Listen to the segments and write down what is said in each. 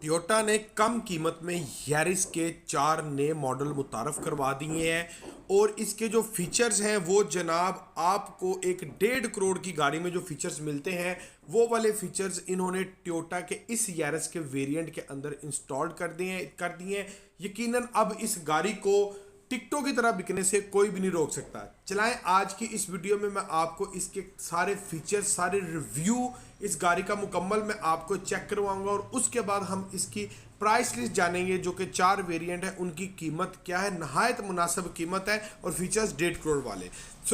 Toyota ने कम कीमत में यारिस के 4 नए मॉडल मुतारफ़ करवा दिए हैं और इसके जो फीचर्स हैं वो जनाब आपको एक 1.5 करोड़ की गाड़ी में जो फीचर्स मिलते हैं वो वाले फीचर्स इन्होंने टोयोटा के इस यारिस के वेरिएंट के अंदर इंस्टॉल कर दिए हैं। यकीनन अब इस गाड़ी को टिकटों की तरह बिकने से कोई भी नहीं रोक सकता। चलाएं आज की इस वीडियो में मैं आपको इसके सारे फीचर्स, सारे रिव्यू इस गाड़ी का मुकम्मल मैं आपको चेक करवाऊंगा और उसके बाद हम इसकी प्राइस लिस्ट जानेंगे जो कि 4 वेरिएंट है, उनकी कीमत क्या है। नहायत मुनासिब कीमत है और फीचर्स 1.5 करोड़ वाले।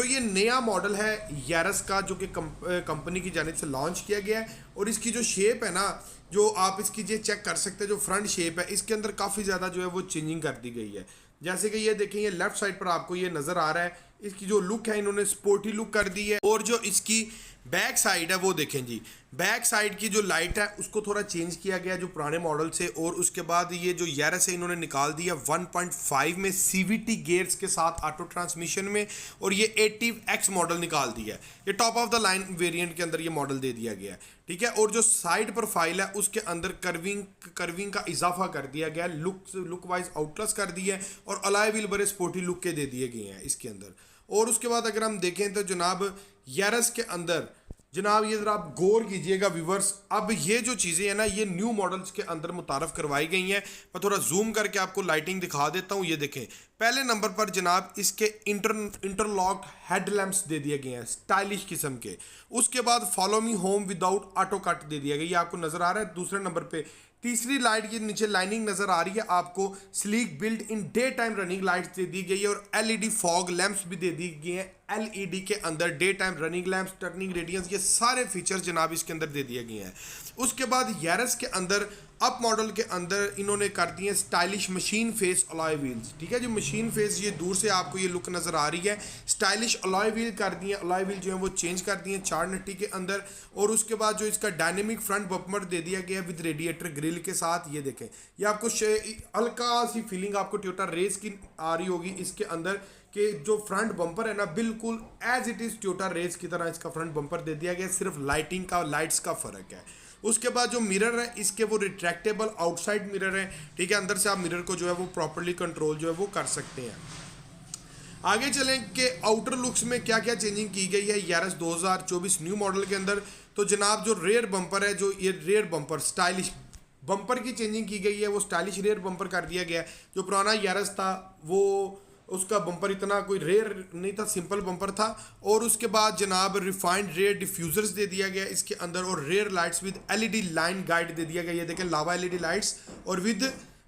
ये नया मॉडल है यारिस का जो कि कंपनी की जानिब से लॉन्च किया गया है और इसकी जो शेप है ना, जो आप इसकी ये चेक कर सकते हैं, जो फ्रंट शेप है इसके अंदर काफ़ी ज़्यादा जो है वो चेंजिंग कर दी गई है। जैसे कि ये देखें, ये लेफ्ट साइड पर आपको ये नज़र आ रहा है, इसकी जो लुक है इन्होंने स्पोर्टी लुक कर दी है। और जो इसकी बैक साइड है वो देखें जी, बैक साइड की जो लाइट है उसको थोड़ा चेंज किया गया जो पुराने मॉडल से। और उसके बाद ये जो यारिस है इन्होंने निकाल दिया 1.5 में सीवीटी गियर्स के साथ ऑटो ट्रांसमिशन में, और ये 80X मॉडल निकाल दिया है। ये top of the line variant के अंदर ये मॉडल दे दिया गया है, ठीक है। और जो साइड प्रोफाइल है उसके अंदर कर्विंग का इजाफा कर दिया गया, लुक वाइज आउटलस कर दिया है और अलॉय व्हील बड़े स्पोर्टी लुक के दे दिए गए हैं इसके अंदर। और उसके बाद अगर हम देखें तो जनाब यारिस के अंदर जनाब ये जरा आप गौर कीजिएगा व्यूवर्स, अब ये जो चीज़ें हैं ना ये न्यू मॉडल्स के अंदर मुतारफ़ करवाई गई हैं। मैं थोड़ा जूम करके आपको लाइटिंग दिखा देता हूँ। ये देखें, पहले नंबर पर जनाब इसके इंटरलॉक्ड हेडलैम्प्स दे दिए गए हैं स्टाइलिश किस्म के। उसके बाद follow me home without auto cut दे दिया गया, ये आपको नज़र आ रहा है दूसरे नंबर पर। तीसरी लाइट के नीचे लाइनिंग नजर आ रही है आपको, sleek build in day time running lights दे दी गई है और एलईडी फॉग लैंप्स भी दे दी गई हैं। एलईडी के अंदर day time running lamps, turning radiance, ये सारे फीचर्स जनाब इसके अंदर दे दिए गए हैं। उसके बाद यारिस के अंदर अप मॉडल के अंदर इन्होंने कर दिए stylish machine face alloy wheels, ठीक है। जो मशीन फेस ये दूर से आपको ये लुक नज़र आ रही है, स्टाइलिश अलॉय व्हील कर दिए, अलॉय व्हील जो है वो चेंज कर दिए 4 नट्टी के अंदर। और उसके बाद जो इसका डायनेमिक फ्रंट बम्पर दे दिया गया विद रेडिएटर ग्रिल के साथ। ये देखें, ये आपको हल्का सी फीलिंग आपको टोयोटा रेस की आ रही होगी इसके अंदर कि जो फ्रंट बम्पर है ना बिल्कुल as it is Toyota race की तरह इसका फ्रंट बम्पर दे दिया गया, सिर्फ लाइट्स का फ़र्क है। उसके बाद जो मिरर है इसके वो रिट्रैक्टेबल आउटसाइड मिरर है, ठीक है। अंदर से आप मिरर को जो है वो प्रॉपर्ली कंट्रोल जो है वो कर सकते हैं। आगे चलें कि आउटर लुक्स में क्या क्या चेंजिंग की गई है यारिस 2024 न्यू मॉडल के अंदर। तो जनाब जो रेयर बम्पर है, जो ये रेयर बम्पर स्टाइलिश बम्पर की चेंजिंग की गई है, वो स्टाइलिश रेयर बम्पर कर दिया गया है। जो पुराना यारिस था वो उसका बम्पर इतना कोई रेयर नहीं था, सिंपल बम्पर था। और उसके बाद जनाब रिफाइंड रेयर डिफ्यूजर्स दे दिया गया इसके अंदर और rear lights with LED line guide दे दिया गया। ये देखें, लावा एलईडी लाइट्स और विद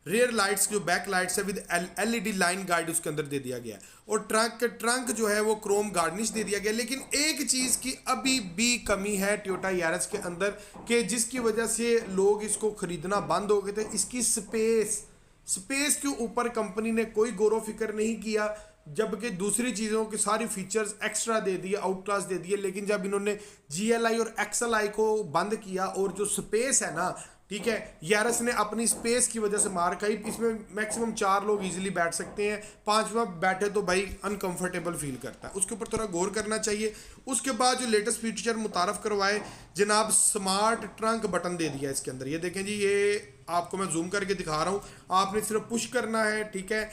रेयर लाइट्स जो बैक लाइट्स है विद एलईडी लाइन गाइड उसके अंदर दे दिया गया। और ट्रंक जो है वो क्रोम गार्निश दे दिया गया। लेकिन एक चीज़ की अभी भी कमी है टोयोटा यारिस के अंदर कि जिसकी वजह से लोग इसको खरीदना बंद हो गए थे, इसकी स्पेस के ऊपर कंपनी ने कोई गौर फिक्र नहीं किया, जबकि दूसरी चीज़ों के सारी फीचर्स एक्स्ट्रा दे दिए, आउट क्लास दे दिए। लेकिन जब इन्होंने GLI और XLI को बंद किया और जो स्पेस है ना, ठीक है, यारिस ने अपनी स्पेस की वजह से मार खाई। इसमें मैक्सिमम 4 लोग इजीली बैठ सकते हैं, 5वां बैठे तो भाई अनकंफर्टेबल फील करता है, उसके ऊपर थोड़ा गौर करना चाहिए। उसके बाद जो लेटेस्ट फीचर मुतारफ़ करवाए जनाब, स्मार्ट ट्रंक बटन दे दिया इसके अंदर। ये देखें जी, ये आपको मैं जूम करके दिखा रहा हूँ, आपने सिर्फ पुश करना है, ठीक है,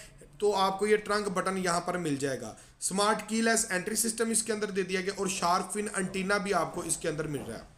तो आपको ये ट्रंक बटन यहाँ पर मिल जाएगा। स्मार्ट कीलेस एंट्री सिस्टम इसके अंदर दे दिया गया और शार्क फिन एंटीना भी आपको इसके अंदर मिल रहा है।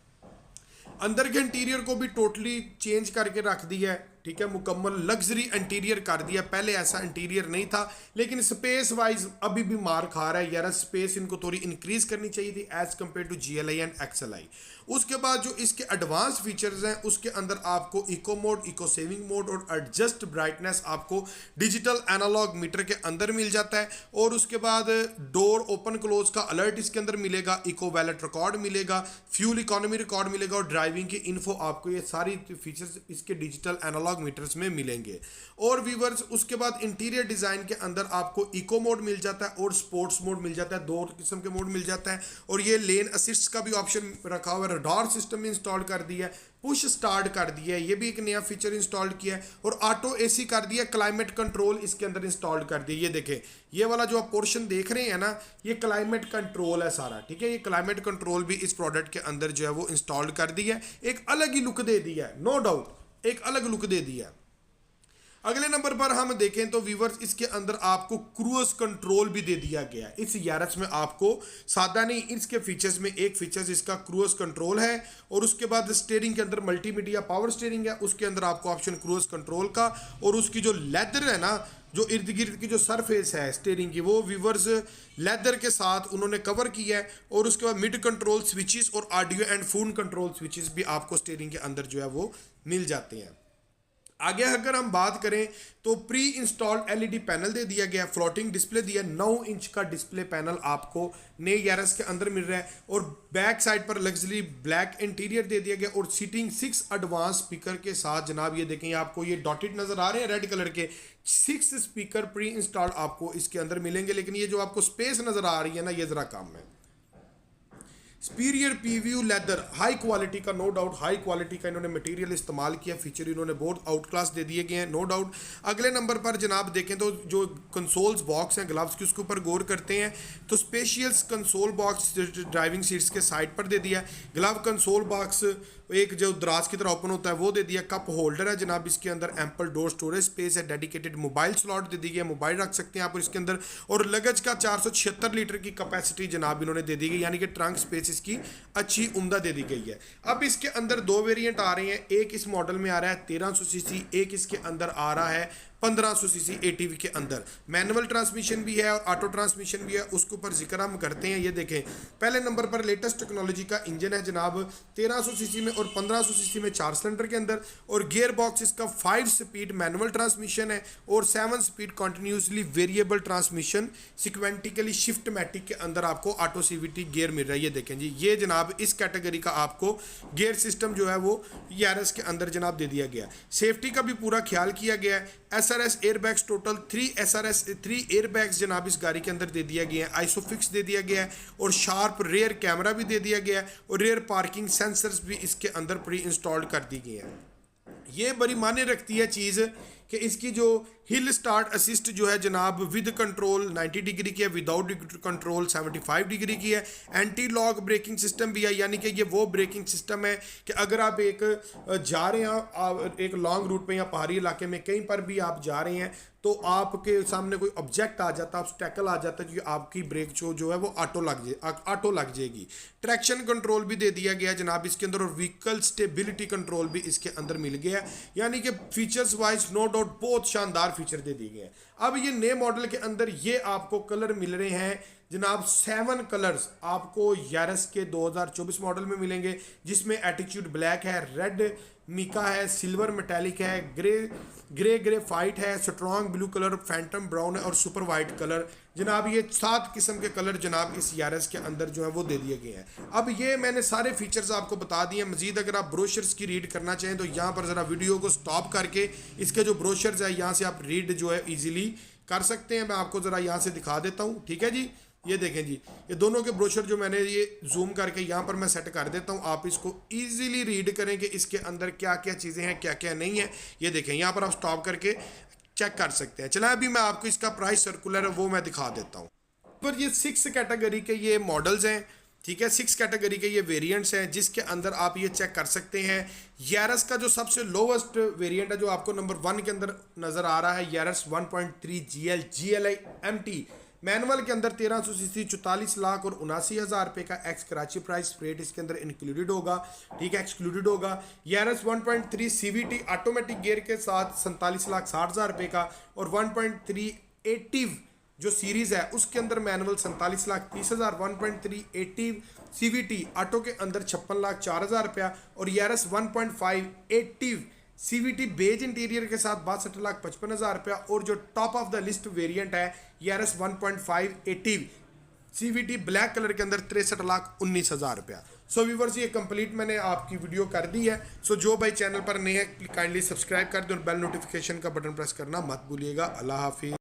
अंदर के इंटीरियर को भी टोटली चेंज करके रख दिया है, ठीक है, मुकम्मल लग्जरी इंटीरियर कर दिया। पहले ऐसा इंटीरियर नहीं था, लेकिन स्पेस वाइज अभी भी मार खा रहा है यार। स्पेस इनको थोड़ी इंक्रीज करनी चाहिए थी as compare to GLI and XLI। उसके बाद जो इसके एडवांस फीचर्स हैं उसके अंदर आपको eco mode, eco saving mode और एडजस्ट ब्राइटनेस आपको डिजिटल एनालॉग मीटर के अंदर मिल जाता है। और उसके बाद डोर ओपन क्लोज का अलर्ट इसके अंदर मिलेगा, इको वैलेट रिकॉर्ड मिलेगा, फ्यूल इकोनॉमी रिकॉर्ड मिलेगा और ड्राइविंग की इन्फो आपको, ये सारी फीचर्स इसके डिजिटल एनालॉग मीटर्स में मिलेंगे। और व्यूवर्स उसके बाद इंटीरियर डिजाइन के अंदर आपको इको मोड मिल जाता है और स्पोर्ट्स मोड मिल जाता है, 2 किस्म के मोड मिल जाता है। और ये लेन असिस्ट का भी ऑप्शन रखा हुआ है, रडार सिस्टम भी इंस्टॉल कर दिया है, पुश स्टार्ट कर दिया है, ये भी एक नया फीचर इंस्टॉल किया है। और ऑटो AC कर दिया, क्लाइमेट कंट्रोल इसके अंदर इंस्टॉल कर दिया। ये देखें, ये वाला जो आप पोर्शन देख रहे हैं ना, ये क्लाइमेट कंट्रोल है सारा, ठीक है। ये क्लाइमेट कंट्रोल भी इस प्रोडक्ट के अंदर जो है वो इंस्टॉल कर दिया है, एक अलग ही लुक दे दिया है, नो डाउट एक अलग लुक दे दिया। अगले नंबर पर हम देखें तो व्यूवर्स इसके अंदर आपको क्रूज कंट्रोल भी दे दिया गया है। इस यारस में आपको सादा नहीं, इसके फीचर्स में एक फीचर्स इसका क्रूज कंट्रोल है और उसके बाद स्टीयरिंग के अंदर मल्टीमीडिया पावर स्टीयरिंग है, उसके अंदर आपको ऑप्शन क्रूज कंट्रोल का, और उसकी जो लेदर है ना, जो इर्द गिर्द की जो सरफेस है स्टीयरिंग की, वो व्यूवर्स लेदर के साथ उन्होंने कवर किया है। और उसके बाद मिड कंट्रोल स्विचेस और audio and phone control switches भी आपको स्टीयरिंग के अंदर जो है वो मिल जाते हैं। आगे अगर हम बात करें तो प्री इंस्टॉल्ड एलईडी पैनल दे दिया गया, फ्लोटिंग डिस्प्ले दिया, 9 इंच का डिस्प्ले पैनल आपको नए यारस के अंदर मिल रहा है। और बैक साइड पर लग्जरी ब्लैक इंटीरियर दे दिया गया और सीटिंग 6 एडवांस स्पीकर के साथ जनाब, ये देखें आपको ये डॉटेड नजर आ रहे हैं रेड कलर के, 6 स्पीकर प्री इंस्टॉल्ड आपको इसके अंदर मिलेंगे। लेकिन ये जो आपको स्पेस नजर आ रही है ना, ये जरा कम है। सुपीरियर पीव्यू लेदर, हाई क्वालिटी का, नो डाउट हाई क्वालिटी का इन्होंने मटेरियल इस्तेमाल किया, फीचर इन्होंने बहुत आउट क्लास दे दिए गए हैं, नो डाउट। अगले नंबर पर जनाब देखें तो जो कंसोल्स बॉक्स हैं ग्लव्स की, उसके ऊपर गौर करते हैं तो spacious console box driving seats के साइड पर दे दिया। ग्लव कंसोल बॉक्स एक जो दराज की तरह ओपन होता है वो दे दिया। कप होल्डर है जनाब, इसके अंदर एम्पल डोर स्टोरेज स्पेस है, डेडिकेटेड मोबाइल स्लॉट दे दी गई है, मोबाइल रख सकते हैं आप इसके अंदर। और लगेज का 476 लीटर की कैपेसिटी जनाब इन्होंने दे दी गई, यानी कि ट्रंक स्पेस इसकी अच्छी उम्दा दे दी गई है। अब इसके अंदर 2 वेरिएंट आ रहे हैं, एक इस मॉडल में आ रहा है 1300 सीसी, एक इसके अंदर आ रहा है 1500 सीसी एटीवी के अंदर। मैनुअल ट्रांसमिशन भी है और ऑटो ट्रांसमिशन भी है, उसके ऊपर जिक्र हम करते हैं। ये देखें पहले नंबर पर लेटेस्ट टेक्नोलॉजी का इंजन है जनाब 1300 सीसी में और 1500 सीसी में 4 सिलेंडर के अंदर। और गियर बॉक्स इसका 5 स्पीड मैनुअल ट्रांसमिशन है और 7 स्पीड कॉन्टिन्यूसली वेरिएबल ट्रांसमिशन सिक्वेंटिकली शिफ्टमैटिक के अंदर आपको ऑटो सीवीटी गियर मिल रहा है। ये देखें जी, ये जनाब इस कैटेगरी का आपको गियर सिस्टम जो है वो यारस के अंदर जनाब दे दिया गया। सेफ्टी का भी पूरा ख्याल किया गया है। SRS airbags total 3 SRS 3 airbags जनाब इस गाड़ी के अंदर दे दिया गया है, आइसोफिक्स दे दिया गया है और शार्प रेयर कैमरा भी दे दिया गया है और रेयर पार्किंग सेंसर्स भी इसके अंदर प्री इंस्टॉल्ड कर दी गई हैं। ये बड़ी मायने रखती है चीज़ कि इसकी जो हिल स्टार्ट असिस्ट जो है जनाब विद कंट्रोल 90 डिग्री की है, विदाउट कंट्रोल 75 डिग्री की है। एंटी लॉक ब्रेकिंग सिस्टम भी है, यानी कि ये वो ब्रेकिंग सिस्टम है कि अगर आप एक जा रहे हैं एक लॉन्ग रूट पे या पहाड़ी इलाके में कहीं पर भी आप जा रहे हैं तो आपके सामने कोई ऑब्जेक्ट आ जाता है, ऑब्स्टेकल आ जाता है, जो आपकी ब्रेक जो है वो ऑटो लग जाएगी। ट्रैक्शन कंट्रोल भी दे दिया गया जनाब इसके अंदर और व्हीकल स्टेबिलिटी कंट्रोल भी इसके अंदर मिल गया, यानी कि फीचर्स वाइज नो डाउट बहुत शानदार फीचर दे दिए गए। अब ये नए मॉडल के अंदर ये आपको कलर मिल रहे हैं जनाब 7 कलर्स आपको यारस के 2024 मॉडल में मिलेंगे, जिसमें एटीट्यूड ब्लैक है, रेड मिका है, सिल्वर मेटालिक है, ग्रे फाइट है, strong blue colour, Phantom brown है और सुपर वाइट कलर। जनाब ये 7 किस्म के कलर जनाब इस यारस के अंदर जो है वो दे दिए गए हैं। अब ये मैंने सारे फीचर्स आपको बता दिए। मजीद अगर आप ब्रोशर्स की रीड करना चाहें तो यहाँ पर ज़रा वीडियो को स्टॉप करके इसके जो ब्रोशर्स है यहाँ से आप रीड जो है ईजिली कर सकते हैं। मैं आपको ज़रा यहाँ से दिखा देता हूँ, ठीक है जी। ये देखें जी, ये दोनों के ब्रोशर जो मैंने ये जूम करके यहाँ पर मैं सेट कर देता हूँ, आप इसको इजीली रीड करें कि इसके अंदर क्या क्या चीज़ें हैं क्या क्या नहीं है। ये देखें यहाँ पर आप स्टॉप करके चेक कर सकते हैं। चला अभी मैं आपको इसका प्राइस सर्कुलर है वो मैं दिखा देता हूँ। पर ये 6 कैटेगरी के ये मॉडल्स हैं, ठीक है, 6 कैटेगरी के ये वेरिएंट्स हैं जिसके अंदर आप ये चेक कर सकते हैं। यारस का जो सबसे लोवेस्ट वेरिएंट है जो आपको नंबर 1 के अंदर नज़र आ रहा है, यारस 1.3 GLI MT मैनुअल के अंदर 1300 सीसी 44 लाख और 79,000 रुपये का एक्स कराची प्राइस फ्रेट इसके अंदर इंक्लूडेड होगा, ठीक है, एक्सक्लूडेड होगा। यारस 1.3 CVT ऑटोमेटिक गियर के साथ 47,60,000 रुपये का और 1.3 एटिव जो सीरीज़ है उसके अंदर मैनुअल 47,30,000, 1.3 एटिव CVT ऑटो के अंदर 56,04,000 रुपया और यारस 1.5 एटिव CVT बेज इंटीरियर के साथ 62,55,000 रुपया और जो top of the list variant है यारस 1.5 एटिव CVT ब्लैक कलर के अंदर 63,19,000 रुपया। सो व्यूअर्स ये कंप्लीट मैंने आपकी वीडियो कर दी है। सो जो भाई चैनल पर नए हैं काइंडली सब्सक्राइब कर दें और बेल नोटिफिकेशन का बटन प्रेस करना मत भूलिएगा। अल्लाह हाफिज़।